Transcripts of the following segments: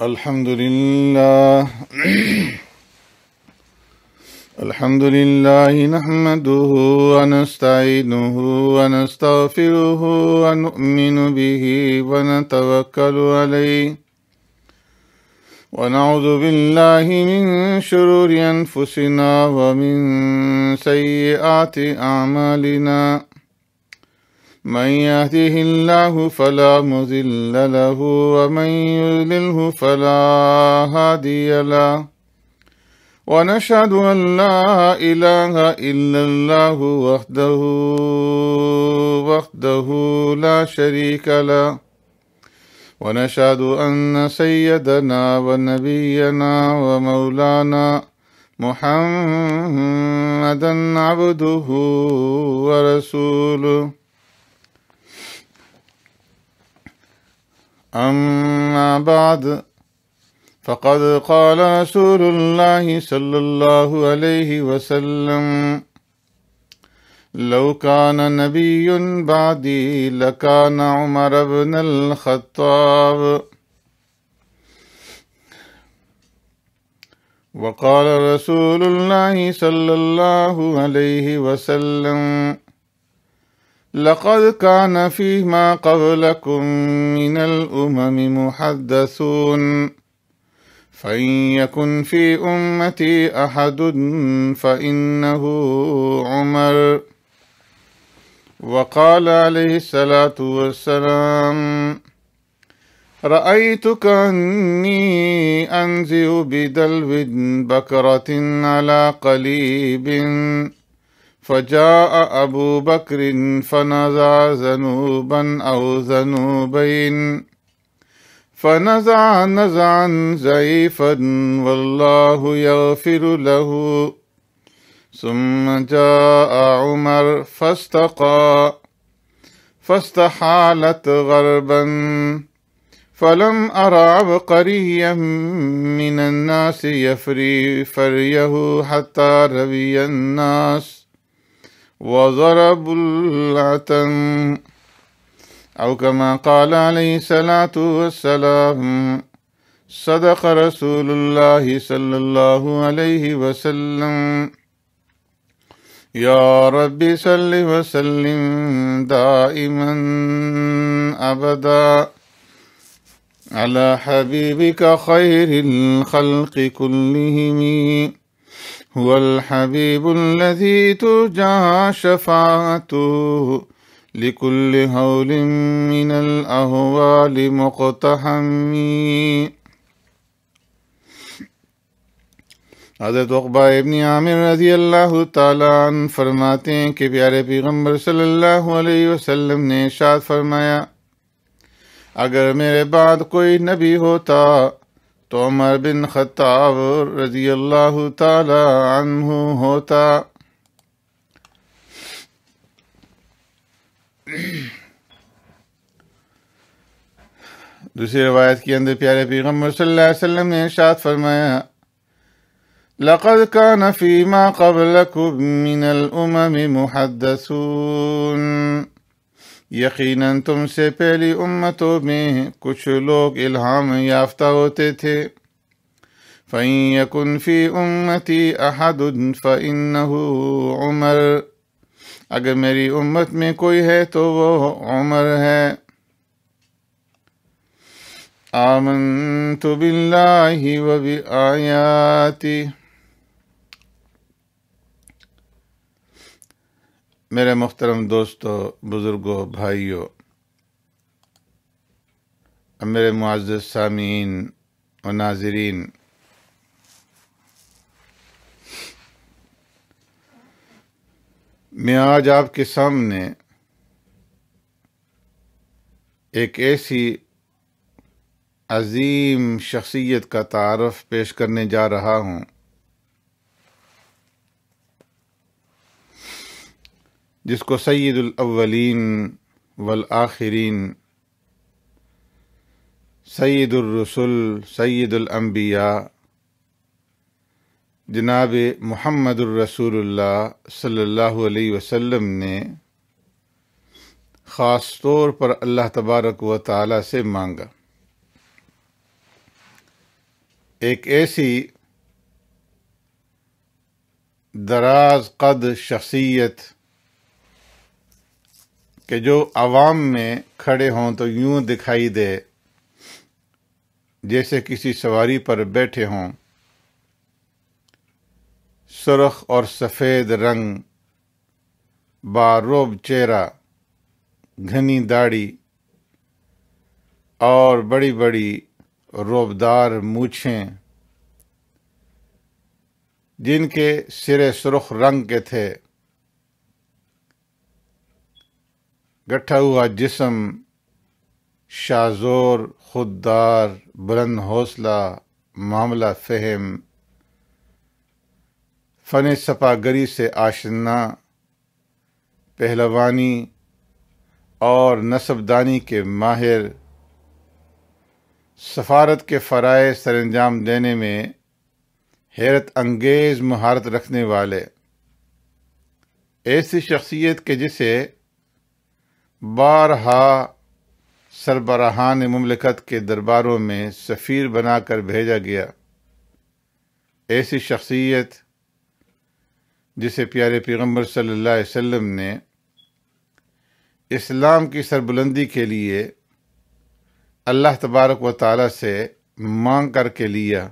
الحمد لله نحمده ونستعينه ونستغفره ونؤمن به ونتوكل عليه ونعوذ بالله من شرور أنفسنا ومن سيئات أعمالنا من يهده الله فلا مضل له ومن يضلله فلا هادي له ونشهد أن لا إله إلا الله وحده لا شريك له ونشهد أن سيدنا ونبينا ومولانا محمدا عبده ورسوله أما بعد فقد قال رسول الله صلى الله عليه وسلم لو كان نبي بعدي لكان عمر بن الخطاب وقال رسول الله صلى الله عليه وسلم لقد كان فيما قبلكم من الأمم محدثون فإن يكن في أمتي أحد فإنه عمر وقال عليه الصلاة والسلام رأيت كأني أنزع بدلو بكرة على قليب فجاء أبو بكر فنزع ذنوبا أو ذنوبين فنزع نزعا ضعيفا والله يغفر له ثم جاء عمر فاستحالت غربا فلم أر عبقريا من الناس يفري فريه حتى روي الناس وضربوا العتم أو كما قال عليه الصلاة والسلام صدق رسول الله صلى الله عليه وسلم يا رب صل وسلم دائما أبدا على حبيبك خير الخلق كلهم هو الحبيب الذي ترجى شفاعته لكل هول من الأهوال مقتحم۔ حضرت عقبہ ابن عامر رضی اللہ تعالیٰ عنہ فرماتے ہیں کہ پیارے پیغمبر صلی اللہ علیہ وسلم نے ارشاد فرمایا اگر میرے بعد کوئی نبی ہوتا تو عمر بن خطاب رضی اللہ تعالیٰ عنہ ہوتا۔ دوسری روایت کے اندر پیارے پیغمبر صلی اللہ علیہ وسلم نے ارشاد فرمایا لقد كان فيما قبلكم من الأمم محدثون، یقیناً تم سے پہلی امتوں میں کچھ لوگ الہام یافتہ ہوتے تھے۔ فَإِن يَكُنْ فِي أُمَّتِي أَحَدٌ فَإِنَّهُ عُمَرٌ، اگر میری امت میں کوئی ہے تو وہ عمر ہے۔ آمنت باللہ وبآیاتہ، میرے محترم دوستو، بزرگوں، بھائیوں، میرے معزز سامعین و ناظرین، میں آج آپ کے سامنے ایک ایسی عظیم شخصیت کا تعارف پیش کرنے جا رہا ہوں جس کو سید الاولین والآخرین، سید الرسل، سید الانبیاء، جناب محمد الرسول اللہ صلی اللہ علیہ وسلم نے خاص طور پر اللہ تبارک و تعالی سے مانگا۔ ایک ایسی دراز قد شخصیت کہ جو عوام میں کھڑے ہوں تو یوں دکھائی دے جیسے کسی سواری پر بیٹھے ہوں، سرخ اور سفید رنگ، باروب چہرہ، گھنی داڑھی اور بڑی بڑی روبدار مونچھیں، جن کے سرے سرخ رنگ کے تھے، گٹھا ہوا جسم، شازور، خوددار، بلند حوصلہ، معاملہ فہم، فن صفا گری سے آشنا، پہلوانی اور نسب دانی کے ماہر، سفارت کے فرائض سر انجام دینے میں حیرت انگیز مہارت رکھنے والے، ایسی شخصیت کہ جسے بارہا سربراہان مملکت کے درباروں میں سفیر بنا کر بھیجا گیا، ایسی شخصیت جسے پیارے پیغمبر صلی اللہ علیہ وسلم نے اسلام کی سربلندی کے لیے اللہ تبارک و تعالی سے مانگ کر کے لیا،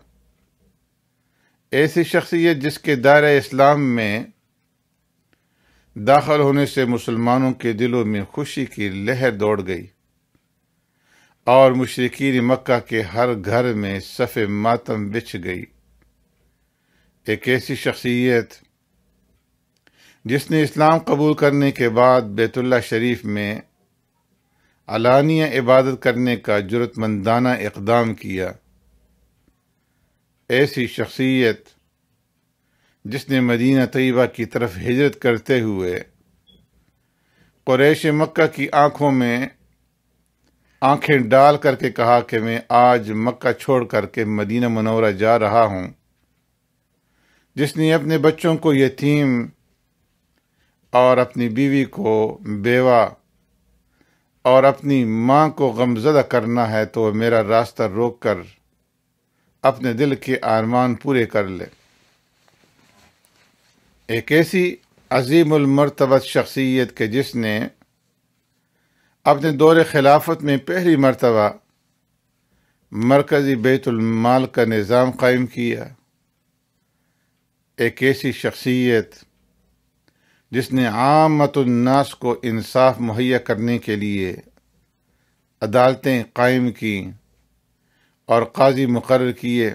ایسی شخصیت جس کے دائرہ اسلام میں داخل ہونے سے مسلمانوں کے دلوں میں خوشی کی لہر دوڑ گئی اور مشرکین مکہ کے ہر گھر میں صف ماتم بچھ گئی، ایک ایسی شخصیت جس نے اسلام قبول کرنے کے بعد بیت اللہ شریف میں علانیہ عبادت کرنے کا جرأت مندانہ اقدام کیا، ایسی شخصیت جس نے مدینہ طیبہ کی طرف ہجرت کرتے ہوئے قریش مکہ کی آنکھوں میں آنکھیں ڈال کر کے کہا کہ میں آج مکہ چھوڑ کر کے مدینہ منورہ جا رہا ہوں، جس نے اپنے بچوں کو یتیم اور اپنی بیوی کو بیوہ اور اپنی ماں کو غمزدہ کرنا ہے تو میرا راستہ روک کر اپنے دل کے ارمان پورے کر لے، ایک ایسی عظیم المرتبت شخصیت کہ جس نے اپنے دور خلافت میں پہلی مرتبہ مرکزی بیت المال کا نظام قائم کیا، ایک ایسی شخصیت جس نے عامت الناس کو انصاف مہیا کرنے کے لیے عدالتیں قائم کیں اور قاضی مقرر کیے،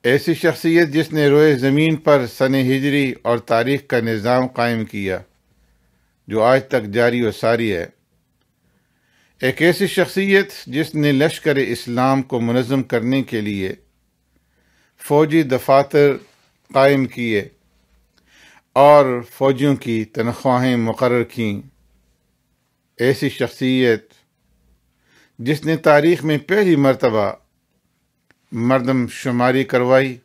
ایسی شخصیت جس نے روئے زمین پر سن ہجری اور تاریخ کا نظام قائم کیا جو آج تک جاری و ساری ہے، ایک ایسی شخصیت جس نے لشکر اسلام کو منظم کرنے کے لیے فوجی دفاتر قائم کیے اور فوجیوں کی تنخواہیں مقرر کیں، ایسی شخصیت جس نے تاریخ میں پہلی مرتبہ مردم شماری کروائی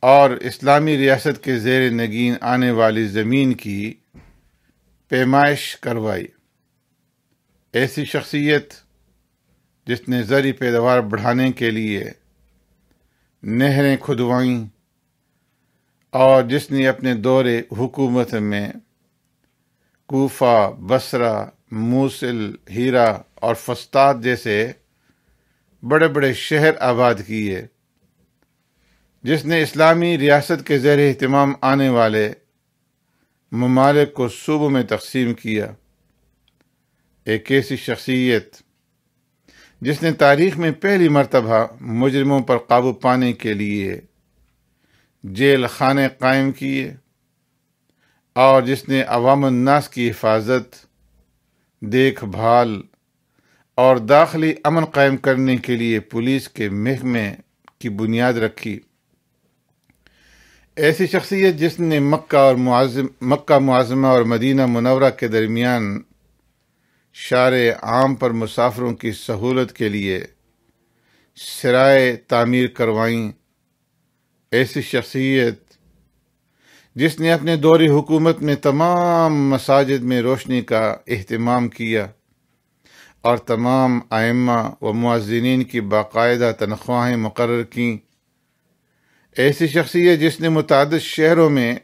اور اسلامی ریاست کے زیر نگین آنے والی زمین کی پیمائش کروائی، ایسی شخصیت جس نے زرعی پیداوار بڑھانے کے لیے نہریں کھدوائیں اور جس نے اپنے دور حکومت میں کوفہ، بصرہ، موصل، ہیرا اور فسطاط جیسے بڑے بڑے شہر آباد کیے، جس نے اسلامی ریاست کے زیر اہتمام آنے والے ممالک کو صوبوں میں تقسیم کیا، ایک ایسی شخصیت جس نے تاریخ میں پہلی مرتبہ مجرموں پر قابو پانے کے لیے جیل خانے قائم کیے اور جس نے عوام الناس کی حفاظت، دیکھ بھال اور داخلی امن قائم کرنے کے لیے پولیس کے محکمے کی بنیاد رکھی، ایسی شخصیت جس نے مکہ معظمہ اور مدینہ منورہ کے درمیان شارع عام پر مسافروں کی سہولت کے لیے سرائے تعمیر کروائیں، ایسی شخصیت جس نے اپنے دور حکومت میں تمام مساجد میں روشنی کا اہتمام کیا اور تمام ائمہ و مؤذنین کی باقاعدہ تنخواہیں مقرر کیں۔ ایسی شخصیت جس نے متعدد شہروں میں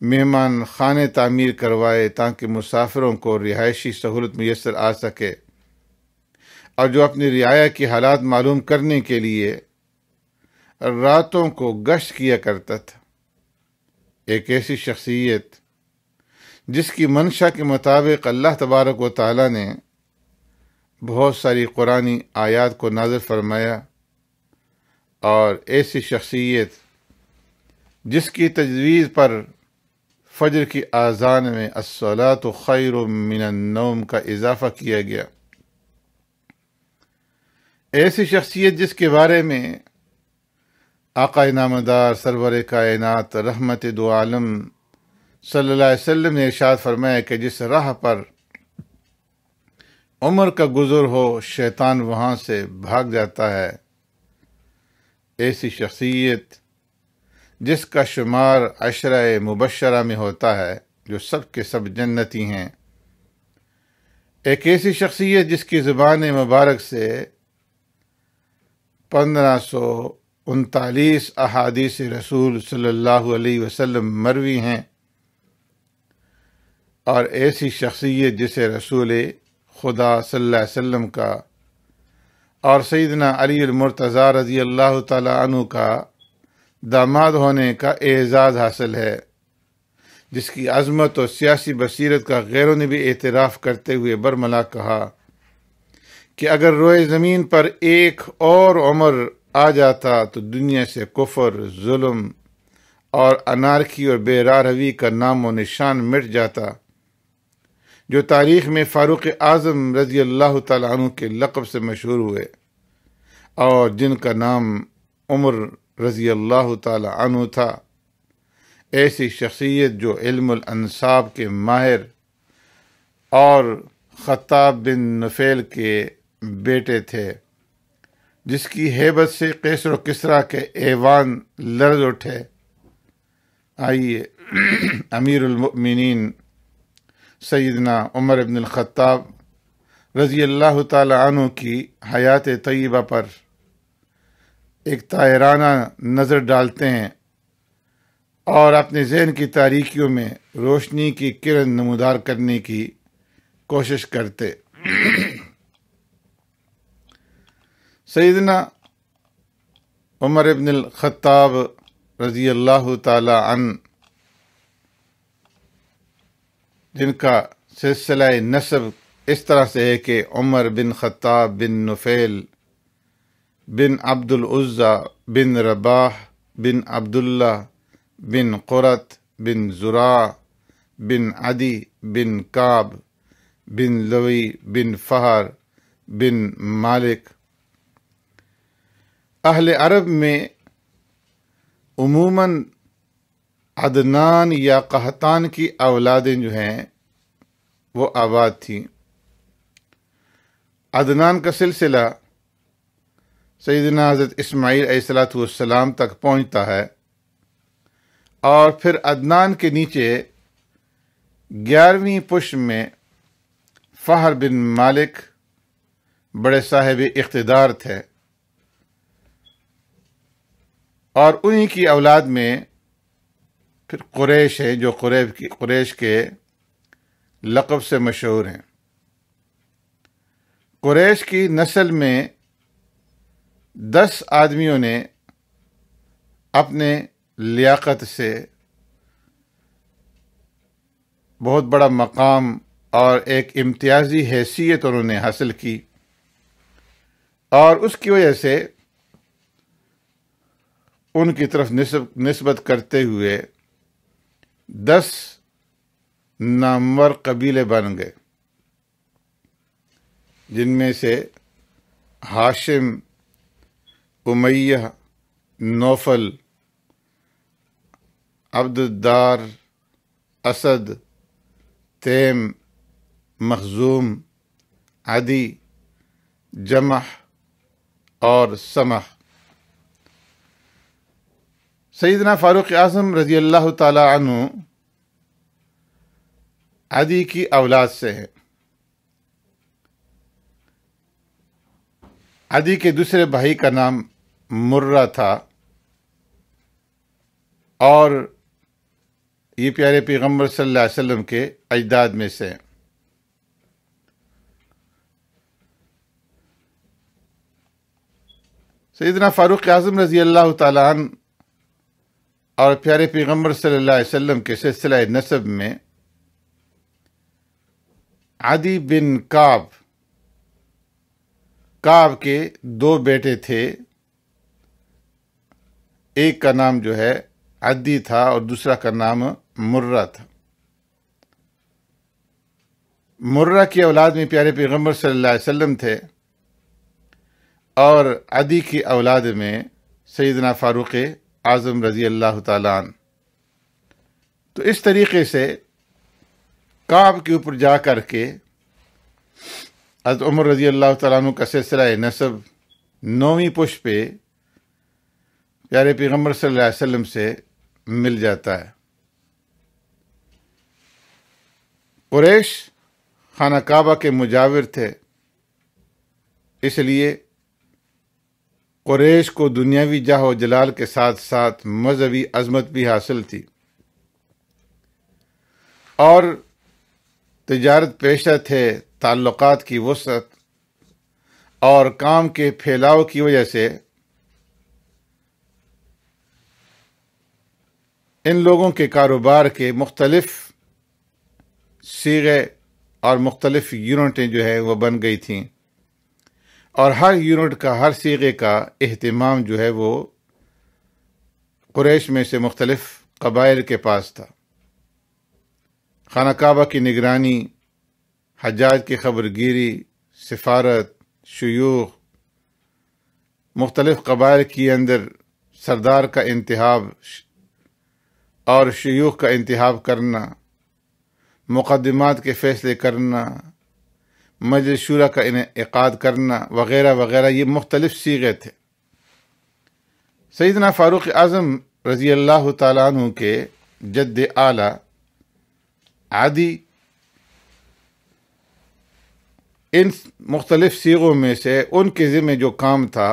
مہمان خانے تعمیر کروائے تاکہ مسافروں کو رہائشی سہولت میسر آ سکے، اور جو اپنی رعایا کی حالات معلوم کرنے کے لیے راتوں کو گشت کیا کرتا تھا۔ ایک ایسی شخصیت جس کی منشا کے مطابق اللہ تبارک و تعالی نے بہت ساری قرآنی آیات کو نازل فرمایا، اور ایسی شخصیت جس کی تجویز پر فجر کی اذان میں الصلاۃ خیر من النوم کا اضافہ کیا گیا۔ ایسی شخصیت جس کے بارے میں آقا نامدار سرور کائنات رحمت دو عالم صلی اللہ علیہ وسلم نے ارشاد فرمایا کہ جس راہ پر عمر کا گزر ہو شیطان وہاں سے بھاگ جاتا ہے۔ ایسی شخصیت جس کا شمار عشرہ مبشرہ میں ہوتا ہے، جو سب کے سب جنتی ہیں۔ ایک ایسی شخصیت جس کی زبان مبارک سے 1539 احادیث رسول صلی اللہ علیہ وسلم مروی ہیں، اور ایسی شخصیت جسے رسول خدا صلی اللہ علیہ وسلم کا اور سیدنا علی المرتضیٰ رضی اللہ تعالی عنہ کا داماد ہونے کا اعزاز حاصل ہے، جس کی عظمت اور سیاسی بصیرت کا غیروں نے بھی اعتراف کرتے ہوئے برملا کہا کہ اگر روئے زمین پر ایک اور عمر آ جاتا تو دنیا سے کفر، ظلم اور انارکی اور بے راہ روی کا نام و نشان مٹ جاتا، جو تاریخ میں فاروق اعظم رضی اللہ تعالیٰ عنہ کے لقب سے مشہور ہوئے، اور جن کا نام عمر رضی اللہ تعالیٰ عنہ تھا۔ ایسی شخصیت جو علم الانساب کے ماہر اور خطاب بن نفیل کے بیٹے تھے، جس کی ہیبت سے قیصر و کسریٰ کے ایوان لرز اٹھے۔ آئیے امیر المؤمنین سیدنا عمر بن الخطاب رضی اللہ تعالی عنہ کی حیات طیبہ پر ایک طاہرانہ نظر ڈالتے ہیں، اور اپنے ذہن کی تاریکیوں میں روشنی کی کرن نمودار کرنے کی کوشش کرتے۔ سیدنا عمر بن الخطاب رضی اللہ تعالی عنہ، جن کا سلسلہ نسب اس طرح سے ہے کہ عمر بن خطاب بن نفیل بن عبد العزیٰ بن رباح بن عبداللہ بن قرۃ بن زراع بن عدی بن کعب بن لوی بن فہر بن مالک۔ اہل عرب میں عموماً عدنان یا قحطان کی اولادیں جو ہیں وہ آباد تھیں۔ عدنان کا سلسلہ سیدنا حضرت اسماعیل علیہ السلام تک پہنچتا ہے، اور پھر عدنان کے نیچے 11ویں پشت میں فہر بن مالک بڑے صاحب اقتدار تھے، اور انہی کی اولاد میں پھر قریش ہے، جو قریش کے لقب سے مشہور ہیں۔ قریش کی نسل میں 10 آدمیوں نے اپنے لیاقت سے بہت بڑا مقام اور ایک امتیازی حیثیت انہوں نے حاصل کی، اور اس کی وجہ سے ان کی طرف نسبت کرتے ہوئے 10 نامور قبیلے بن گئے، جن میں سے ہاشم، امیہ، نوفل، عبد الدار، اسد، تیم، مخزوم، عدی، جمح اور سمح۔ سیدنا فاروق اعظم رضی اللہ تعالی عنہ عدی کی اولاد سے ہیں، عدی کے دوسرے بھائی کا نام مرہ تھا، اور یہ پیارے پیغمبر صلی اللہ علیہ وسلم کے اجداد میں سے ہیں۔ سیدنا فاروق اعظم رضی اللہ تعالیٰ عنہ اور پیارے پیغمبر صلی اللہ علیہ وسلم کے سلسلہ نسب میں عدی بن کعب کے دو بیٹے تھے، ایک کا نام جو ہے عدی تھا اور دوسرا کا نام مرہ تھا۔ مرہ کی اولاد میں پیارے پیغمبر صلی اللہ علیہ وسلم تھے، اور عدی کی اولاد میں سیدنا فاروق اعظم رضی اللہ تعالیٰ عنہ۔ تو اس طریقے سے کعب کے اوپر جا کر کے حضرت عمر رضی اللہ تعالیٰ عنہ کا سلسلہ نسب 9ویں پشت پہ پیارے پیغمبر صلی اللہ علیہ وسلم سے مل جاتا ہے۔ قریش خانہ کعبہ کے مجاور تھے، اس لیے قریش کو دنیاوی جاہ و جلال کے ساتھ ساتھ مذہبی عظمت بھی حاصل تھی، اور تجارت پیشہ تھے، تعلقات کی وسعت اور کام کے پھیلاؤ کی وجہ سے ان لوگوں کے کاروبار کے مختلف صیغے اور مختلف یونٹیں جو ہے وہ بن گئی تھیں، اور ہر یونٹ کا، ہر صیغے کا اہتمام جو ہے وہ قریش میں سے مختلف قبائل کے پاس تھا۔ خانہ کعبہ کی نگرانی، حجاج کی خبرگیری، سفارت، شیوخ، مختلف قبائل کے اندر سردار کا انتخاب اور شیوخ کا انتخاب کرنا، مقدمات کے فیصلے کرنا، مجلس شورا کا انعقاد کرنا وغیرہ وغیرہ، یہ مختلف صیغے تھے۔ سیدنا فاروق اعظم رضی اللہ تعالیٰ عنہ کے جد اعلیٰ عدی ان مختلف صیغوں میں سے ان کے ذمہ جو کام تھا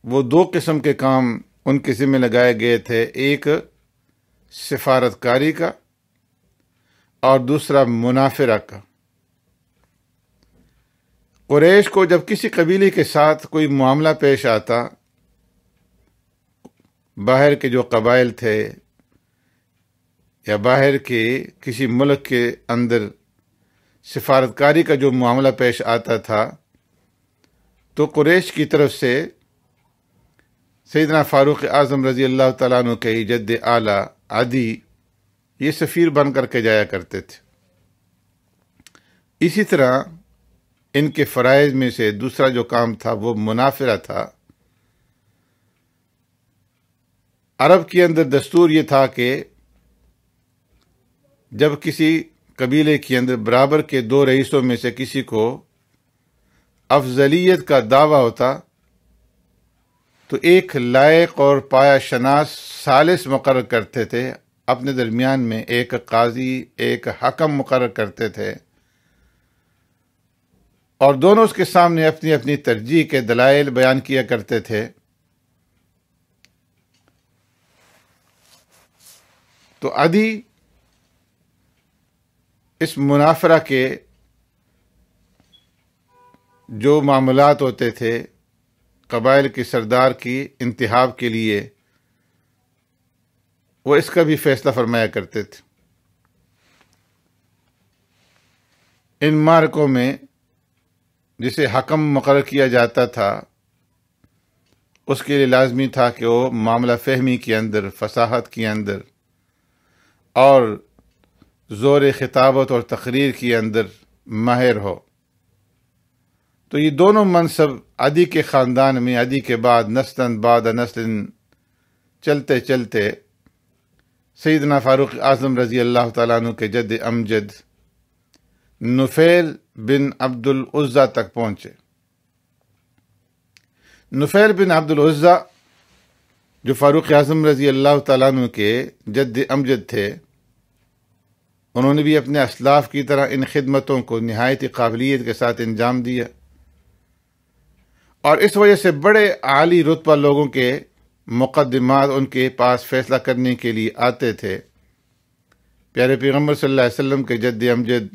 وہ دو قسم کے کام ان کے ذمہ لگائے گئے تھے، ایک سفارت کاری کا اور دوسرا منافرہ کا۔ قریش کو جب کسی قبیلے کے ساتھ کوئی معاملہ پیش آتا، باہر کے جو قبائل تھے یا باہر کے کسی ملک کے اندر سفارتکاری کا جو معاملہ پیش آتا تھا، تو قریش کی طرف سے سیدنا فاروق اعظم رضی اللہ تعالیٰ عنہ کے جد اعلیٰ عدی یہ سفیر بن کر کے جایا کرتے تھے۔ اسی طرح ان کے فرائض میں سے دوسرا جو کام تھا وہ منافرہ تھا۔ عرب کے اندر دستور یہ تھا کہ جب کسی قبیلے کے اندر برابر کے دو رئیسوں میں سے کسی کو افضلیت کا دعویٰ ہوتا تو ایک لائق اور پایا شناس ثالث مقرر کرتے تھے، اپنے درمیان میں ایک قاضی، ایک حکم مقرر کرتے تھے، اور دونوں اس کے سامنے اپنی اپنی ترجیح کے دلائل بیان کیا کرتے تھے۔ تو عدی اس منافرہ کے جو معاملات ہوتے تھے قبائل کے سردار کی انتخاب کے لیے، وہ اس کا بھی فیصلہ فرمایا کرتے تھے۔ ان معرکوں میں جسے حکم مقرر کیا جاتا تھا، اس کے لیے لازمی تھا کہ وہ معاملہ فہمی کے اندر، فصاحت کے اندر اور زور خطابت اور تقریر کے اندر ماہر ہو۔ تو یہ دونوں منصب عدی کے خاندان میں، عدی کے بعد نسلاً بعد نسل چلتے چلتے سیدنا فاروق اعظم رضی اللہ تعالیٰ عنہ کے جد امجد نفیل بن عبد العزیٰ تک پہنچے۔ نفیل بن عبد العزیٰ جو فاروق اعظم رضی اللہ تعالیٰ عنہ کے جد امجد تھے، انہوں نے بھی اپنے اسلاف کی طرح ان خدمتوں کو نہایت قابلیت کے ساتھ انجام دیا۔ اور اس وجہ سے بڑے عالی رتبہ لوگوں کے مقدمات ان کے پاس فیصلہ کرنے کے لیے آتے تھے۔ پیارے پیغمبر صلی اللہ علیہ وسلم کے جد امجد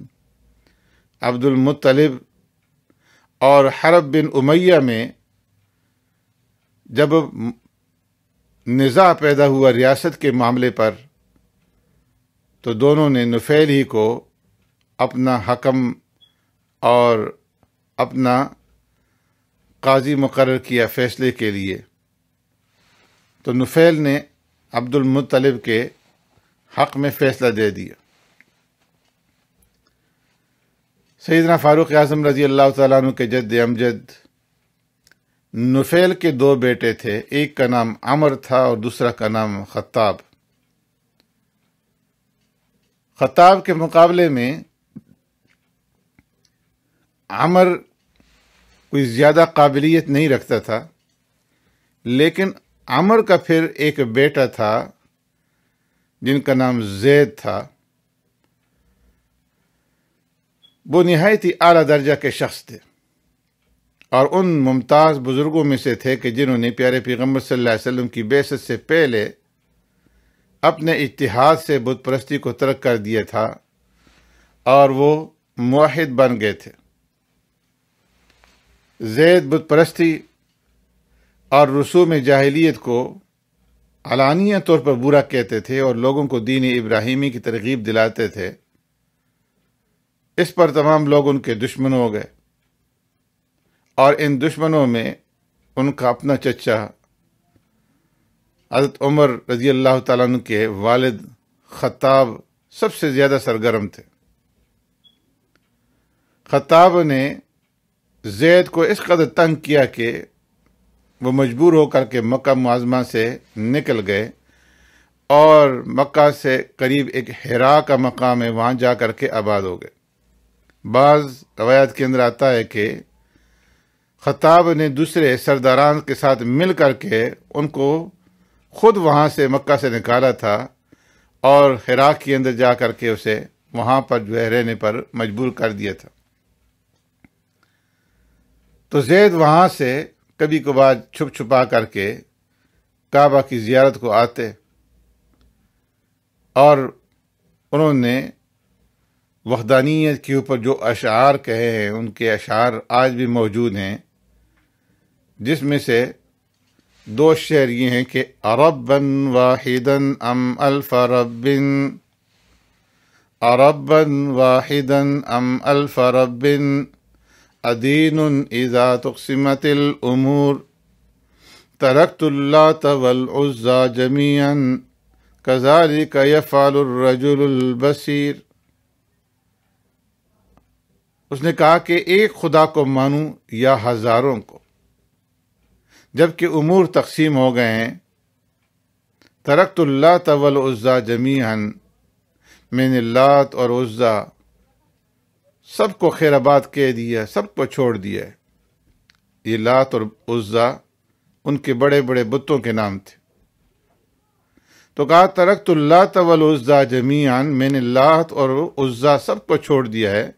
عبد المطلب اور حرب بن امیہ میں جب نزاع پیدا ہوا ریاست کے معاملے پر، تو دونوں نے نفیل ہی کو اپنا حکم اور اپنا قاضی مقرر کیا فیصلے کے لیے۔ تو نفیل نے عبد المطلب کے حق میں فیصلہ دے دیا۔ سیدنا فاروق اعظم رضی اللہ تعالیٰ عنہ کے جد امجد نفیل کے 2 بیٹے تھے، ایک کا نام عمر تھا اور دوسرا کا نام خطاب۔ خطاب کے مقابلے میں عمر کوئی زیادہ قابلیت نہیں رکھتا تھا، لیکن عمر کا پھر ایک بیٹا تھا جن کا نام زید تھا۔ وہ نہایت ہی اعلیٰ درجہ کے شخص تھے اور ان ممتاز بزرگوں میں سے تھے کہ جنہوں نے پیارے پیغمبر صلی اللہ علیہ وسلم کی بعثت سے پہلے اپنے اتحاد سے بت پرستی کو ترک کر دیا تھا اور وہ موحد بن گئے تھے۔ زید بت پرستی اور رسوم جاہلیت کو علانیہ طور پر برا کہتے تھے اور لوگوں کو دین ابراہیمی کی ترغیب دلاتے تھے۔ اس پر تمام لوگ ان کے دشمن ہو گئے، اور ان دشمنوں میں ان کا اپنا چچا حضرت عمر رضی اللہ تعالیٰ عنہ کے والد خطاب سب سے زیادہ سرگرم تھے۔ خطاب نے زید کو اس قدر تنگ کیا کہ وہ مجبور ہو کر کے مکہ معظمہ سے نکل گئے اور مکہ سے قریب ایک حرا کا مقام ہے، وہاں جا کر کے آباد ہو گئے۔ بعض روایات کے اندر آتا ہے کہ خطاب نے دوسرے سرداران کے ساتھ مل کر کے ان کو خود وہاں سے مکہ سے نکالا تھا اور حرا کے اندر جا کر کے اسے وہاں پر جو ہے رہنے پر مجبور کر دیا تھا۔ تو زید وہاں سے کبھی کبھار چھپ چھپا کر کے کعبہ کی زیارت کو آتے، اور انہوں نے وحدانیت کے اوپر جو اشعار کہے ہیں ان کے اشعار آج بھی موجود ہیں، جس میں سے 2 شعر یہ ہیں کہ اربا واحدا ام الف رب، اربا واحدا ام الف رب، ادین اذا تقسمت الامور، ترکت اللات والعزى جميعا كذلك يفعل الرجل البصیر۔ اس نے کہا کہ ایک خدا کو مانوں یا ہزاروں کو، جبکہ امور تقسیم ہو گئے ہیں۔ ترکت اللات والعزى جميعا، میں نے لات اور عزا سب کو خیر آباد کہہ دیا، سب کو چھوڑ دیا ہے۔ یہ لات اور عزا ان کے بڑے بڑے بتوں کے نام تھے۔ تو کہا ترکت اللات والعزى جميعا، میں نے لات اور عزا سب کو چھوڑ دیا ہے۔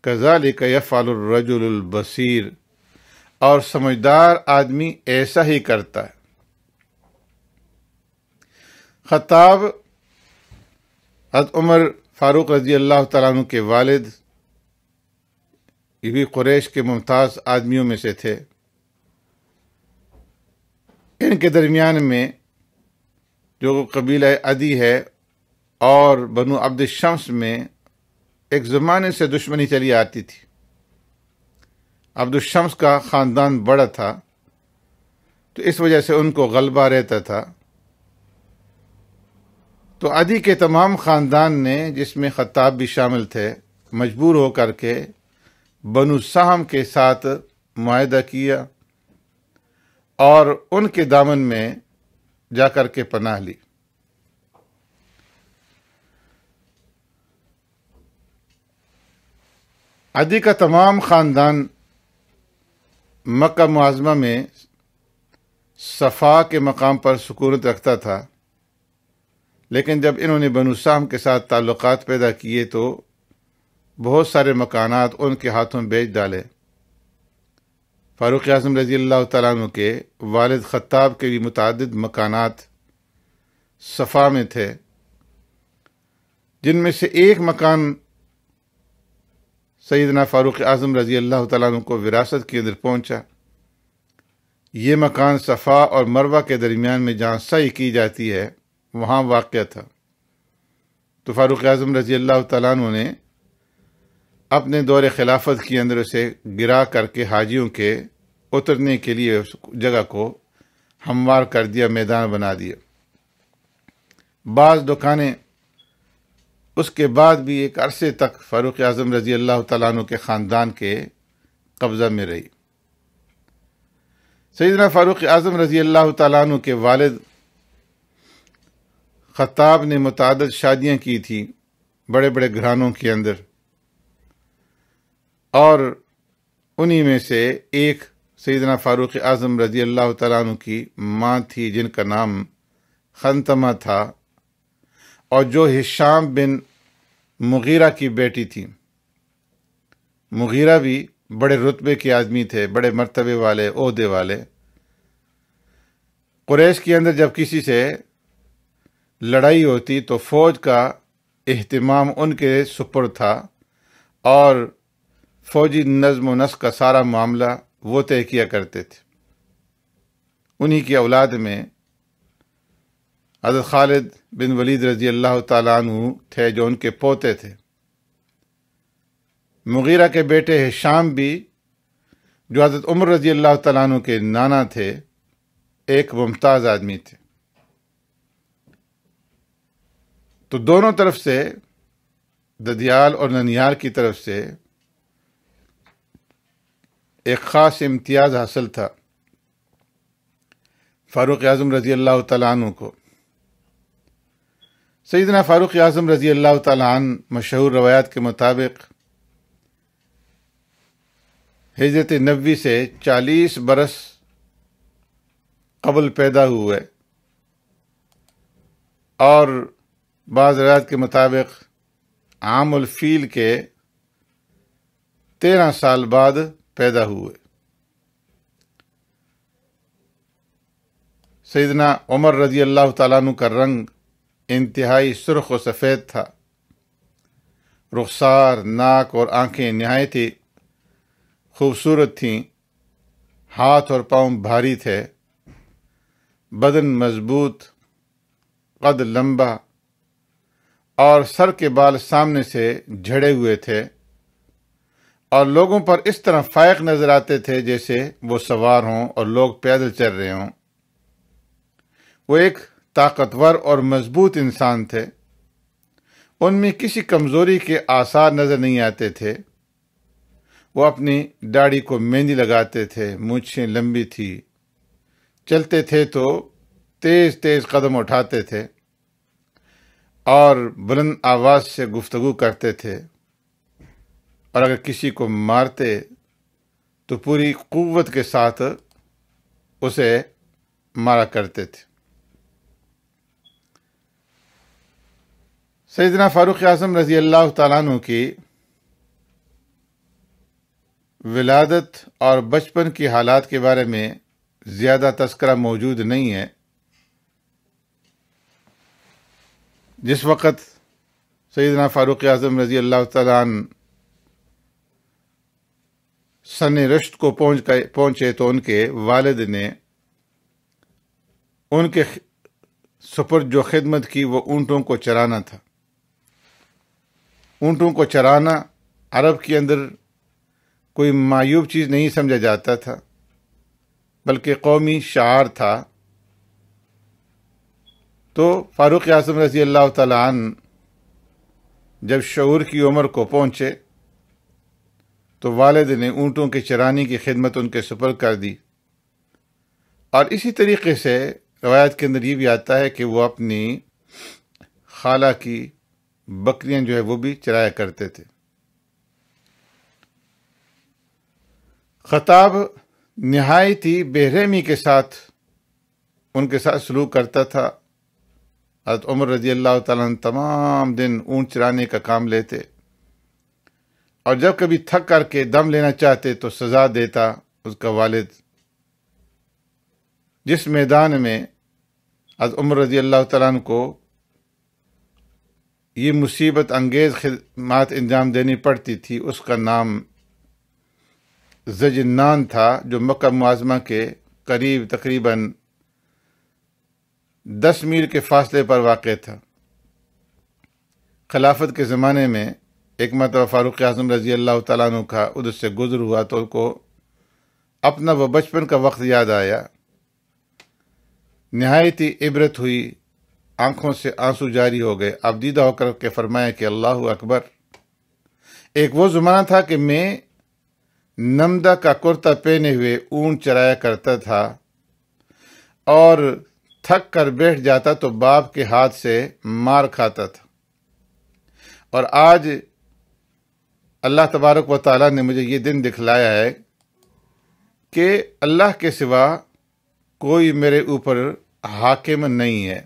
کذالک یفعل الرجل البصیر، اور سمجھدار آدمی ایسا ہی کرتا ہے۔ خطاب حضرت عمر فاروق رضی اللہ تعالیٰ عنہ کے والد، یہ بھی قریش کے ممتاز آدمیوں میں سے تھے۔ ان کے درمیان میں جو قبیلہ عدی ہے اور بنو عبد الشمس میں ایک زمانے سے دشمنی چلی آتی تھی۔ عبد الشمس کا خاندان بڑا تھا، تو اس وجہ سے ان کو غلبہ رہتا تھا۔ تو عدی کے تمام خاندان نے، جس میں خطاب بھی شامل تھے، مجبور ہو کر کے بنو سہم کے ساتھ معاہدہ کیا اور ان کے دامن میں جا کر کے پناہ لی۔ عدی کا تمام خاندان مکہ معظمہ میں صفا کے مقام پر سکونت رکھتا تھا، لیکن جب انہوں نے بنو سہم کے ساتھ تعلقات پیدا کیے تو بہت سارے مکانات ان کے ہاتھوں بیچ ڈالے۔ فاروق اعظم رضی اللہ تعالیٰ عنہ کے والد خطاب کے بھی متعدد مکانات صفا میں تھے، جن میں سے ایک مکان سیدنا فاروق اعظم رضی اللہ تعالیٰ عنہ کو وراثت کے اندر پہنچا۔ یہ مکان صفا اور مروہ کے درمیان میں جہاں سعی کی جاتی ہے وہاں واقع تھا۔ تو فاروق اعظم رضی اللہ تعالیٰ عنہ نے اپنے دور خلافت کے اندر اسے گرا کر کے حاجیوں کے اترنے کے لیے اس جگہ کو ہموار کر دیا، میدان بنا دیا۔ بعض دکانیں اس کے بعد بھی ایک عرصے تک فاروق اعظم رضی اللہ تعالیٰ عنہ کے خاندان کے قبضہ میں رہی۔ سیدنا فاروق اعظم رضی اللہ تعالیٰ عنہ کے والد خطاب نے متعدد شادیاں کی تھیں بڑے بڑے گھرانوں کے اندر، اور انہی میں سے ایک سیدنا فاروق اعظم رضی اللہ تعالیٰ عنہ کی ماں تھی جن کا نام خنتمہ تھا، اور جو ہشام بن مغیرہ کی بیٹی تھی۔ مغیرہ بھی بڑے رتبے کے آدمی تھے، بڑے مرتبے والے، عہدے والے۔ قریش کے اندر جب کسی سے لڑائی ہوتی تو فوج کا اہتمام ان کے سپرد تھا، اور فوجی نظم و نسق کا سارا معاملہ وہ طے کیا کرتے تھے۔ انہی کی اولاد میں حضرت خالد بن ولید رضی اللہ تعالیٰ عنہ تھے جو ان کے پوتے تھے۔ مغیرہ کے بیٹے ہشام بھی جو حضرت عمر رضی اللہ تعالیٰ عنہ کے نانا تھے، ایک ممتاز آدمی تھے۔ تو دونوں طرف سے، ددیال اور ننیال کی طرف سے ایک خاص امتیاز حاصل تھا فاروق اعظم رضی اللہ تعالیٰ عنہ کو۔ سیدنا فاروق اعظم رضی اللہ تعالیٰ عنہ مشہور روایات کے مطابق ہجرت نبوی سے 40 برس قبل پیدا ہوئے، اور بعض روایات کے مطابق عام الفیل کے 13 سال بعد پیدا ہوئے۔ سیدنا عمر رضی اللہ تعالیٰ عنہ کا رنگ انتہائی سرخ و سفید تھا، رخسار، ناک اور آنکھیں نہایت ہی خوبصورت تھیں، ہاتھ اور پاؤں بھاری تھے، بدن مضبوط، قد لمبا، اور سر کے بال سامنے سے جھڑے ہوئے تھے، اور لوگوں پر اس طرح فائق نظر آتے تھے جیسے وہ سوار ہوں اور لوگ پیدل چل رہے ہوں۔ وہ ایک طاقتور اور مضبوط انسان تھے، ان میں کسی کمزوری کے آثار نظر نہیں آتے تھے۔ وہ اپنی داڑھی کو مہندی لگاتے تھے، مونچھیں لمبی تھی، چلتے تھے تو تیز تیز قدم اٹھاتے تھے، اور بلند آواز سے گفتگو کرتے تھے، اور اگر کسی کو مارتے تو پوری قوت کے ساتھ اسے مارا کرتے تھے۔ سیدنا فاروق اعظم رضی اللہ تعالیٰ عنہ کی ولادت اور بچپن کی حالات کے بارے میں زیادہ تذکرہ موجود نہیں ہے۔ جس وقت سیدنا فاروق اعظم رضی اللہ تعالیٰ عنہ سن رشد کو پہنچے تو ان کے والد نے ان کے سپرد جو خدمت کی وہ اونٹوں کو چرانا تھا۔ اونٹوں کو چرانا عرب کے اندر کوئی معیوب چیز نہیں سمجھا جاتا تھا، بلکہ قومی شعار تھا۔ تو فاروق اعظم رضی اللہ تعالیٰ عنہ جب شعور کی عمر کو پہنچے تو والد نے اونٹوں کے چرانے کی خدمت ان کے سپرد کر دی، اور اسی طریقے سے روایت کے اندر یہ بھی آتا ہے کہ وہ اپنی خالہ کی بکریاں جو ہے وہ بھی چرایا کرتے تھے۔ خطاب نہایت ہی بے رحمی کے ساتھ ان کے ساتھ سلوک کرتا تھا۔ حضرت عمر رضی اللہ تعالیٰ عنہ تمام دن اونٹ چرانے کا کام لیتے، اور جب کبھی تھک کر کے دم لینا چاہتے تو سزا دیتا اس کا والد، جس میدان میں حضرت عمر رضی اللہ تعالیٰ عنہ کو یہ مصیبت انگیز خدمات انجام دینی پڑتی تھی، اس کا نام زجنان تھا، جو مکہ معظمہ کے قریب تقریباً 10 میل کے فاصلے پر واقع تھا۔ خلافت کے زمانے میں ایک مرتبہ فاروق اعظم رضی اللہ تعالیٰ عنہ کا ادھر سے گزر ہوا تو ان کو اپنا وہ بچپن کا وقت یاد آیا، نہایت ہی عبرت ہوئی، آنکھوں سے آنسو جاری ہو گئے۔ اب دیدہ ہو کر کے فرمایا کہ اللہ اکبر، ایک وہ زمانہ تھا کہ میں نمدہ کا کرتا پہنے ہوئے اونٹ چرایا کرتا تھا، اور تھک کر بیٹھ جاتا تو باپ کے ہاتھ سے مار کھاتا تھا، اور آج اللہ تبارک و تعالیٰ نے مجھے یہ دن دکھلایا ہے کہ اللہ کے سوا کوئی میرے اوپر حاکم نہیں ہے۔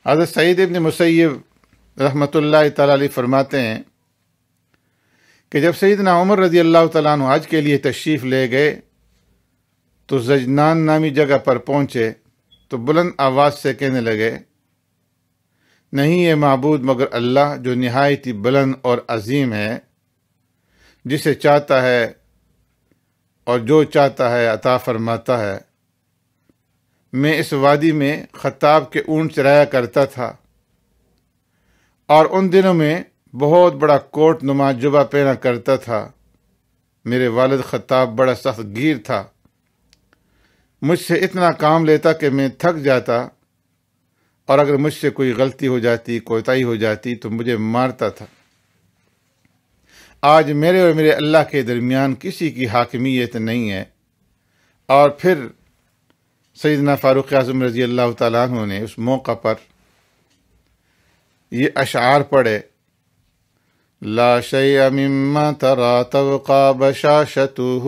حضرت سعید ابن مسیب رحمۃ اللہ تعالیٰ علیہ فرماتے ہیں کہ جب سیدنا عمر رضی اللہ تعالیٰ عنہ حج کے لیے تشریف لے گئے تو زجنان نامی جگہ پر پہنچے تو بلند آواز سے کہنے لگے، نہیں ہے معبود مگر اللہ، جو نہایت ہی بلند اور عظیم ہے، جسے چاہتا ہے اور جو چاہتا ہے عطا فرماتا ہے۔ میں اس وادی میں خطاب کے اونٹ چرایا کرتا تھا، اور ان دنوں میں بہت بڑا کوٹ نما جبہ پہنا کرتا تھا۔ میرے والد خطاب بڑا سخت گیر تھا، مجھ سے اتنا کام لیتا کہ میں تھک جاتا، اور اگر مجھ سے کوئی غلطی ہو جاتی، کوتاہی ہو جاتی تو مجھے مارتا تھا۔ آج میرے اور میرے اللہ کے درمیان کسی کی حاکمیت نہیں ہے۔ اور پھر سیدنا فاروق اعظم رضی اللہ تعالیٰ عنہ نے اس موقع پر یہ اشعار پڑھے، لا شیء مما ترى تبقى بشاشته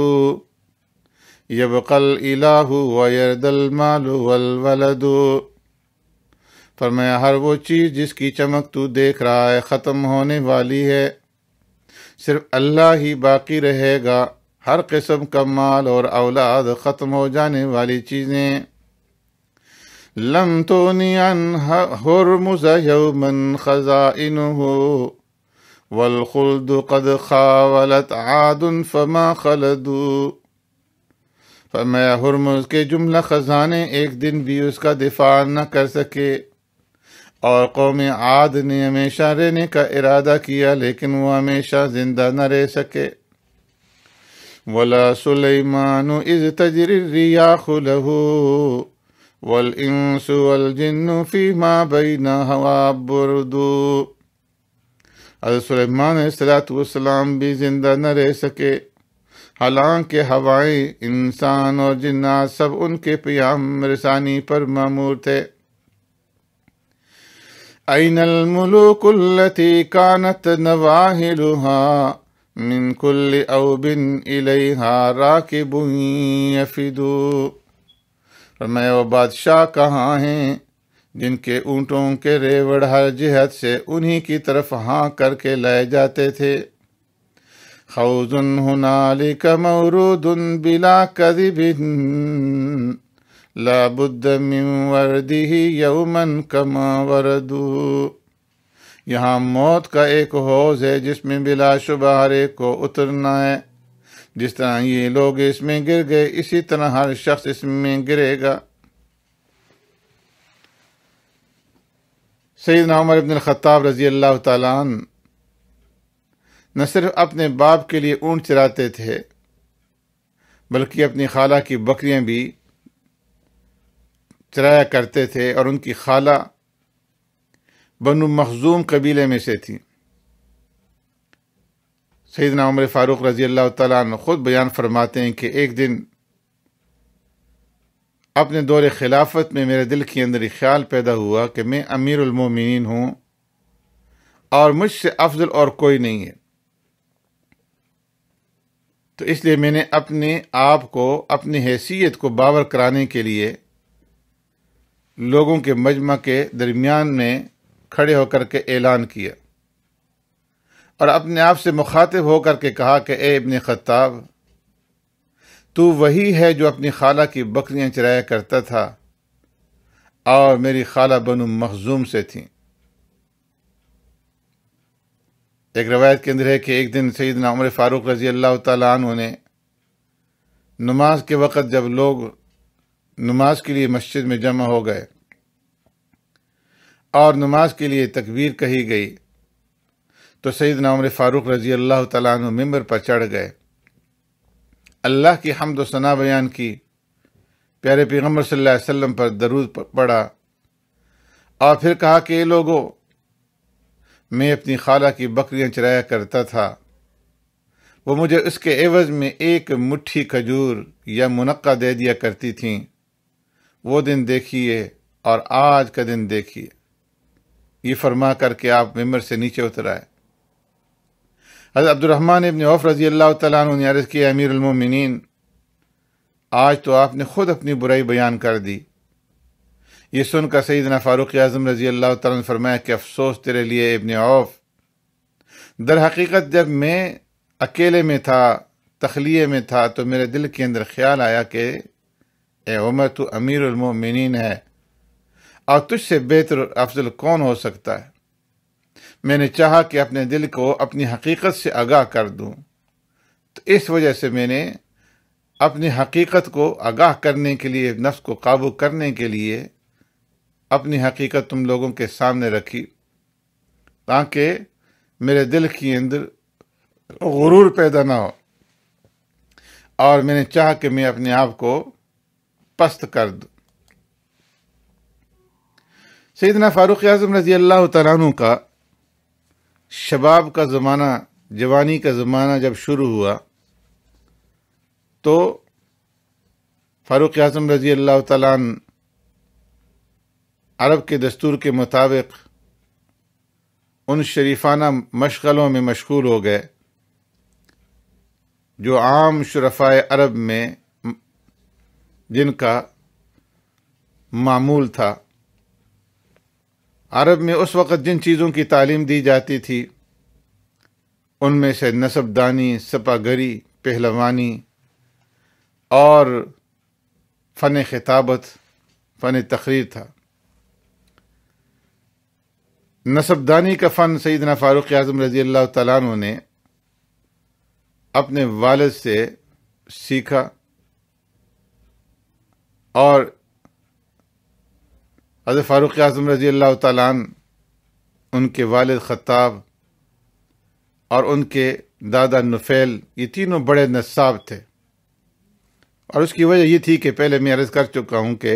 يبقى الالہ ويرد المال والولد۔ فرمایا ہر وہ چیز جس کی چمک تو دیکھ رہا ہے ختم ہونے والی ہے، صرف اللہ ہی باقی رہے گا۔ ہر قسم کا مال اور اولاد ختم ہو جانے والی چیزیں۔ لم تغنی عن ہرمز یوما خزائنہ والخلد قد خاولت عاد فما خلدوا۔ فرمایا ہرمز کے جملہ خزانے ایک دن بھی اس کا دفاع نہ کر سکے، اور قوم عاد نے ہمیشہ رہنے کا ارادہ کیا لیکن وہ ہمیشہ زندہ نہ رہ سکے۔ ولا سلیمان اذ تجری الریاح له والانس والجن فیما بینہما برد۔ حضرت سلیمان علیہ السلام بھی زندہ نہ رہ سکے، حالانکہ ہوائیں، انسان اور جنات سب ان کے پیام رسانی پر مامور تھے۔ أين الملوك التي كانت نواهلها من كل أوب إليها راكب يفد۔ فرمایا وہ بادشاہ کہاں ہیں جن کے اونٹوں کے ریوڑ ہر جہت سے انہی کی طرف ہاں کر کے لائے جاتے تھے۔ خوض هنالك مورود بلا كذب لا بد من ورده یوما کما وردو۔ یہاں موت کا ایک حوض ہے جس میں بلا شبہ ہر ایک کو اترنا ہے، جس طرح یہ لوگ اس میں گر گئے اسی طرح ہر شخص اس میں گرے گا۔ سیدنا عمر بن الخطاب رضی اللہ تعالیٰ عنہ نہ صرف اپنے باپ کے لیے اونٹ چراتے تھے بلکہ اپنی خالہ کی بکریاں بھی چرایا کرتے تھے، اور ان کی خالہ بنو مخزوم قبیلے میں سے تھی۔ سیدنا عمر فاروق رضی اللہ تعالیٰ عنہ خود بیان فرماتے ہیں کہ ایک دن اپنے دور خلافت میں میرے دل کے اندر ایک خیال پیدا ہوا کہ میں امیر المومنین ہوں اور مجھ سے افضل اور کوئی نہیں ہے، تو اس لیے میں نے اپنے آپ کو، اپنی حیثیت کو باور کرانے کے لیے لوگوں کے مجمع کے درمیان میں کھڑے ہو کر کے اعلان کیا، اور اپنے آپ سے مخاطب ہو کر کے کہا کہ اے ابن خطاب، تو وہی ہے جو اپنی خالہ کی بکریاں چرایا کرتا تھا اور میری خالہ بنو مخزوم سے تھیں۔ ایک روایت کے اندر ہے کہ ایک دن سیدنا عمر فاروق رضی اللہ تعالیٰ عنہ نے نماز کے وقت جب لوگ نماز کے لیے مسجد میں جمع ہو گئے اور نماز کے لیے تکبیر کہی گئی تو سیدنا عمر فاروق رضی اللہ تعالیٰ عنہ ممبر پر چڑھ گئے، اللہ کی حمد و ثنا بیان کی، پیارے پیغمبر صلی اللہ علیہ وسلم پر درود پڑھا اور پھر کہا کہ اے لوگو، میں اپنی خالہ کی بکریاں چرایا کرتا تھا، وہ مجھے اس کے عوض میں ایک مٹھی کھجور یا منقع دے دیا کرتی تھیں، وہ دن دیکھیے اور آج کا دن دیکھیے۔ یہ فرما کر کے آپ ممبر سے نیچے اتر آئے۔ حضرت عبد الرحمن ابن عوف رضی اللہ تعالیٰ عنہ نے عرض کیا، امیر المومنین، آج تو آپ نے خود اپنی برائی بیان کر دی۔ یہ سن کر سیدنا فاروق اعظم رضی اللہ تعالیٰ نے فرمایا کہ افسوس تیرے لیے ابن عوف، در حقیقت جب میں اکیلے میں تھا، تخلیے میں تھا، تو میرے دل کے اندر خیال آیا کہ اے عمر، تو امیر المومنین ہے اور تجھ سے بہتر اور افضل کون ہو سکتا ہے۔ میں نے چاہا کہ اپنے دل کو اپنی حقیقت سے آگاہ کر دوں، تو اس وجہ سے میں نے اپنی حقیقت کو آگاہ کرنے کے لیے، نفس کو قابو کرنے کے لیے اپنی حقیقت تم لوگوں کے سامنے رکھی، تاکہ میرے دل کے اندر غرور پیدا نہ ہو، اور میں نے چاہا کہ میں اپنے آپ کو پست کر دوں۔ سیدنا فاروق اعظم رضی اللہ تعالیٰ عنہ کا شباب کا زمانہ، جوانی کا زمانہ جب شروع ہوا تو فاروق اعظم رضی اللہ تعالیٰ عنہ عرب کے دستور کے مطابق ان شریفانہ مشغلوں میں مشغول ہو گئے جو عام شرفائے عرب میں جن کا معمول تھا۔ عرب میں اس وقت جن چیزوں کی تعلیم دی جاتی تھی ان میں سے نسب دانی، سپہ گری، پہلوانی اور فن خطابت، فن تقریر تھا۔ نسب دانی کا فن سیدنا فاروق اعظم رضی اللہ تعالیٰ عنہ نے اپنے والد سے سیکھا، اور حضرت فاروق اعظم رضی اللہ تعالیٰ عنہ، ان کے والد خطاب اور ان کے دادا نفیل، یہ تینوں بڑے نصاب تھے، اور اس کی وجہ یہ تھی کہ پہلے میں عرض کر چکا ہوں کہ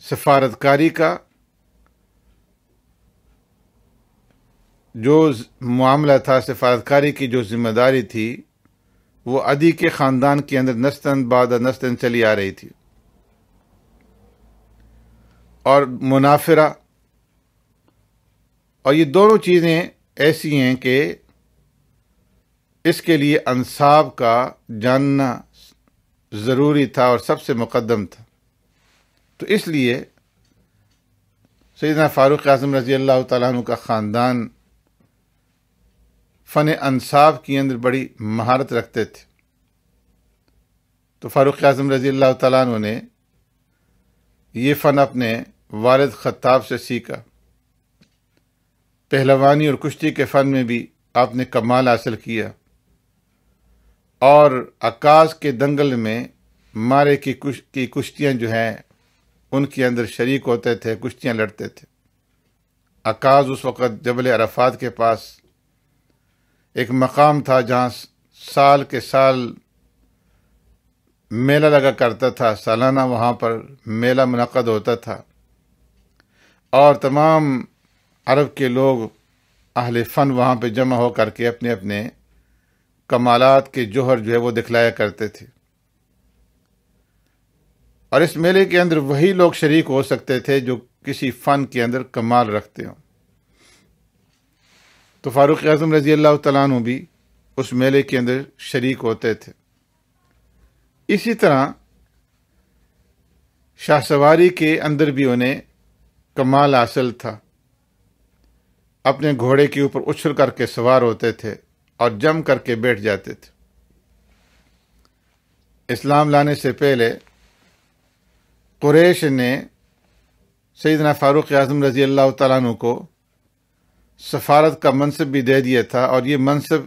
سفارتکاری کا جو معاملہ تھا، سفارتکاری کی جو ذمہ داری تھی، وہ عدی کے خاندان کے اندر نسلاً بعد نسلاً چلی آ رہی تھی، اور منافرہ، اور یہ دونوں چیزیں ایسی ہیں کہ اس کے لیے انساب کا جاننا ضروری تھا اور سب سے مقدم تھا۔ تو اس لیے سیدنا فاروق اعظم رضی اللہ تعالیٰ عنہ کا خاندان فن انساب کے اندر بڑی مہارت رکھتے تھے۔ تو فاروق اعظم رضی اللہ تعالیٰ عنہ نے یہ فن اپنے والد خطاب سے سیکھا۔ پہلوانی اور کشتی کے فن میں بھی آپ نے کمال حاصل کیا، اور عکاظ کے دنگل میں مارے کی کشتیاں جو ہیں ان کے اندر شریک ہوتے تھے، کشتیاں لڑتے تھے۔ عکاظ اس وقت جبل عرفات کے پاس ایک مقام تھا جہاں سال کے سال میلہ لگا کرتا تھا، سالانہ وہاں پر میلہ منعقد ہوتا تھا، اور تمام عرب کے لوگ اہل فن وہاں پہ جمع ہو کر کے اپنے اپنے کمالات کے جوہر جو ہے وہ دکھلایا کرتے تھے، اور اس میلے کے اندر وہی لوگ شریک ہو سکتے تھے جو کسی فن کے اندر کمال رکھتے ہوں۔ تو فاروق اعظم رضی اللہ تعالیٰ عنہ بھی اس میلے کے اندر شریک ہوتے تھے۔ اسی طرح شاہ سواری کے اندر بھی انہیں کمال حاصل تھا۔ اپنے گھوڑے کے اوپر اچھل کر کے سوار ہوتے تھے اور جم کر کے بیٹھ جاتے تھے۔ اسلام لانے سے پہلے قریش نے سیدنا فاروق اعظم رضی اللہ تعالیٰ عنہ کو سفارت کا منصب بھی دے دیا تھا، اور یہ منصب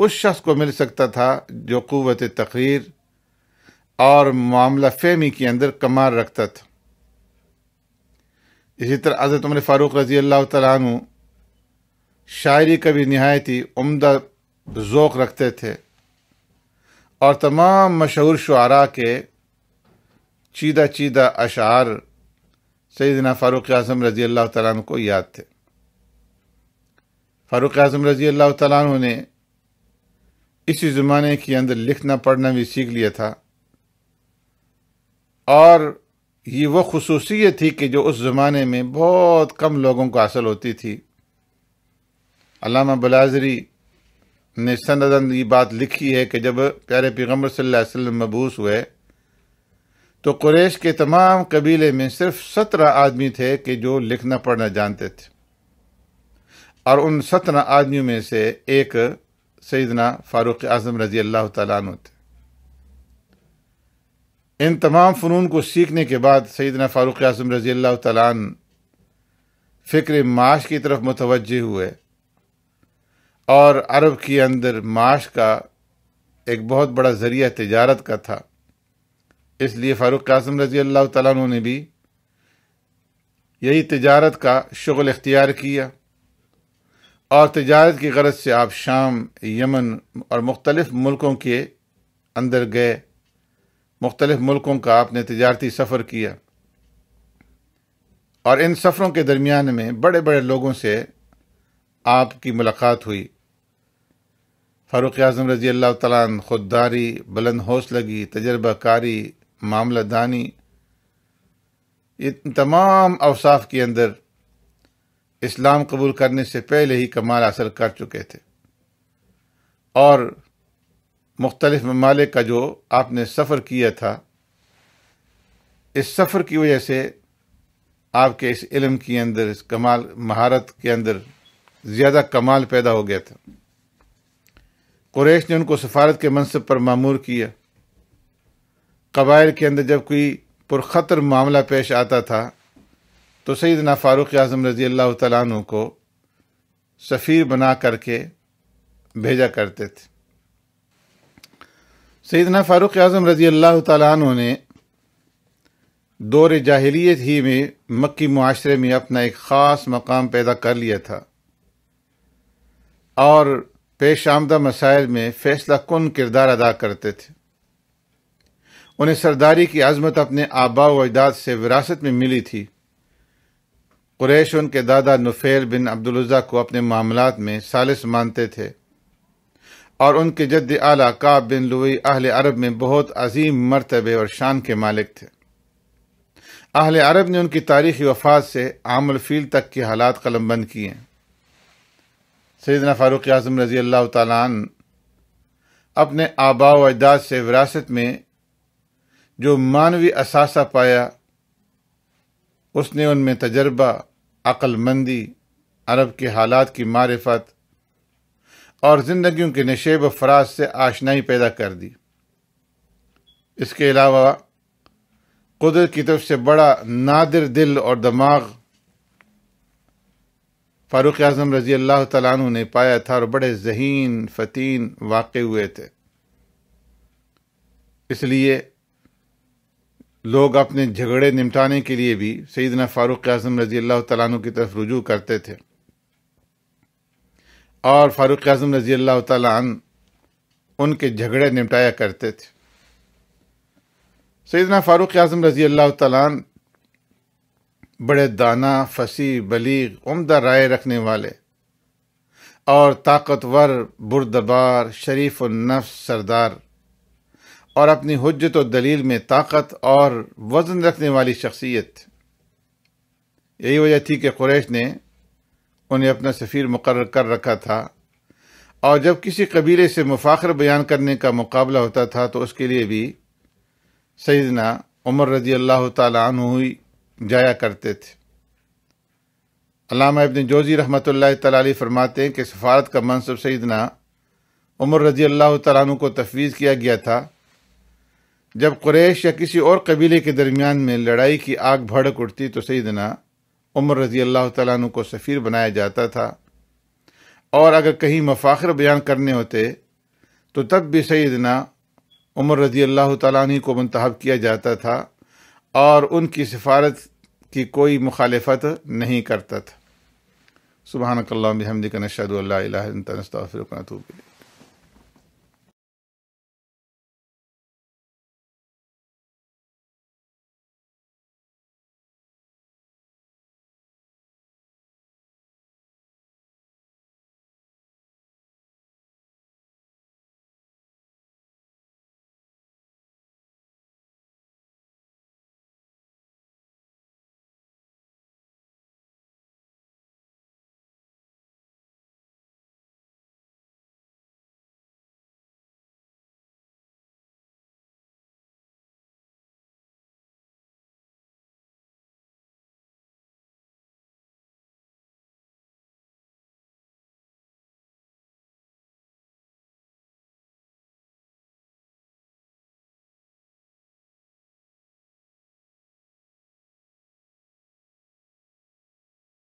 اس شخص کو مل سکتا تھا جو قوت تقریر اور معاملہ فہمی کے اندر کمال رکھتا تھا۔ اسی طرح حضرت عمر فاروق رضی اللہ تعالیٰ عنہ شاعری کا بھی نہایت ہی عمدہ ذوق رکھتے تھے، اور تمام مشہور شعراء کے چیدہ چیدہ اشعار سیدنا فاروق اعظم رضی اللہ تعالیٰ عنہ کو یاد تھے۔ فاروق اعظم رضی اللہ تعالیٰ عنہ نے اسی زمانے کے اندر لکھنا پڑھنا بھی سیکھ لیا تھا، اور یہ وہ خصوصیت تھی کہ جو اس زمانے میں بہت کم لوگوں کو حاصل ہوتی تھی۔ علامہ بلازری نے سندن یہ بات لکھی ہے کہ جب پیارے پیغمبر صلی اللہ علیہ وسلم مبعوث ہوئے تو قریش کے تمام قبیلے میں صرف 17 آدمی تھے کہ جو لکھنا پڑھنا جانتے تھے، اور ان 17 آدمیوں میں سے ایک سیدنا فاروق اعظم رضی اللہ تعالیٰ عنہ تھے۔ ان تمام فنون کو سیکھنے کے بعد سیدنا فاروق اعظم رضی اللہ تعالیٰ عنہ فکر معاش کی طرف متوجہ ہوئے، اور عرب کے اندر معاش کا ایک بہت بڑا ذریعہ تجارت کا تھا، اس لیے فاروق اعظم رضی اللہ تعالیٰ عنہ نے بھی یہی تجارت کا شغل اختیار کیا، اور تجارت کی غرض سے آپ شام، یمن اور مختلف ملکوں کے اندر گئے، مختلف ملکوں کا آپ نے تجارتی سفر کیا، اور ان سفروں کے درمیان میں بڑے بڑے لوگوں سے آپ کی ملاقات ہوئی۔ فاروق اعظم رضی اللہ تعالیٰ عنہ خودداری، بلند حوصلگی، تجربہ کاری، معاملہ دانی، ان تمام اوصاف کے اندر اسلام قبول کرنے سے پہلے ہی کمال حاصل کر چکے تھے، اور مختلف ممالک کا جو آپ نے سفر کیا تھا، اس سفر کی وجہ سے آپ کے اس علم کے اندر، اس کمال مہارت کے اندر زیادہ کمال پیدا ہو گیا تھا۔ قریش نے ان کو سفارت کے منصب پر مامور کیا۔ قبائل کے اندر جب کوئی پرخطر معاملہ پیش آتا تھا تو سیدنا فاروق اعظم رضی اللہ تعالیٰ عنہ کو سفیر بنا کر کے بھیجا کرتے تھے۔ سیدنا فاروق اعظم رضی اللہ تعالیٰ عنہ نے دور جاہلیت ہی میں مکی معاشرے میں اپنا ایک خاص مقام پیدا کر لیا تھا، اور پیش آمدہ مسائل میں فیصلہ کن کردار ادا کرتے تھے۔ انہیں سرداری کی عظمت اپنے آباء و اجداد سے وراثت میں ملی تھی۔ قریش ان کے دادا نفیل بن عبدالعزیٰ کو اپنے معاملات میں ثالث مانتے تھے، اور ان کے جد اعلیٰ کعب بن لؤی اہل عرب میں بہت عظیم مرتبے اور شان کے مالک تھے۔ اہل عرب نے ان کی تاریخی وفات سے عام الفیل تک کے حالات قلم بند کیے۔ سیدنا فاروق اعظم رضی اللہ تعالیٰ عنہ اپنے آباء و اجداد سے وراثت میں جو معنوی اثاثہ پایا، اس نے ان میں تجربہ، عقل مندی، عرب کے حالات کی معرفت اور زندگیوں کے نشیب و فراز سے آشنائی پیدا کر دی۔ اس کے علاوہ قدرت کی طرف سے بڑا نادر دل اور دماغ فاروق اعظم رضی اللہ تعالیٰ عنہ نے پایا تھا، اور بڑے ذہین فتین واقع ہوئے تھے۔ اس لیے لوگ اپنے جھگڑے نمٹانے کے لیے بھی سیدنا فاروق اعظم رضی اللہ تعالیٰ عنہ کی طرف رجوع کرتے تھے، اور فاروق اعظم رضی اللہ تعالیٰ عنہ ان کے جھگڑے نمٹایا کرتے تھے۔ سیدنا فاروق اعظم رضی اللہ تعالیٰ عنہ بڑے دانا، فصیح، بلیغ، عمدہ رائے رکھنے والے اور طاقتور، بردبار، شریف النفس سردار، اور اپنی حجت و دلیل میں طاقت اور وزن رکھنے والی شخصیت۔ یہی وجہ تھی کہ قریش نے انہیں اپنا سفیر مقرر کر رکھا تھا، اور جب کسی قبیلے سے مفاخر بیان کرنے کا مقابلہ ہوتا تھا تو اس کے لیے بھی سیدنا عمر رضی اللہ تعالی عنہ ہی جایا کرتے تھے۔ علامہ ابن جوزی رحمۃ اللہ تعالیٰ علیہ فرماتے ہیں کہ سفارت کا منصب سیدنا عمر رضی اللہ تعالیٰ عنہ کو تفویض کیا گیا تھا جب قریش یا کسی اور قبیلے کے درمیان میں لڑائی کی آگ بھڑک اٹھتی تو سیدنا عمر رضی اللہ تعالیٰ عنہ کو سفیر بنایا جاتا تھا، اور اگر کہیں مفاخر بیان کرنے ہوتے تو تب بھی سیدنا عمر رضی اللہ تعالیٰ عنہ کو منتخب کیا جاتا تھا اور ان کی سفارت کی کوئی مخالفت نہیں کرتا تھا۔ سبحانک اللہم بحمدک نشہد ان لا الہ الا انت نستغفرک ونتوب الیک۔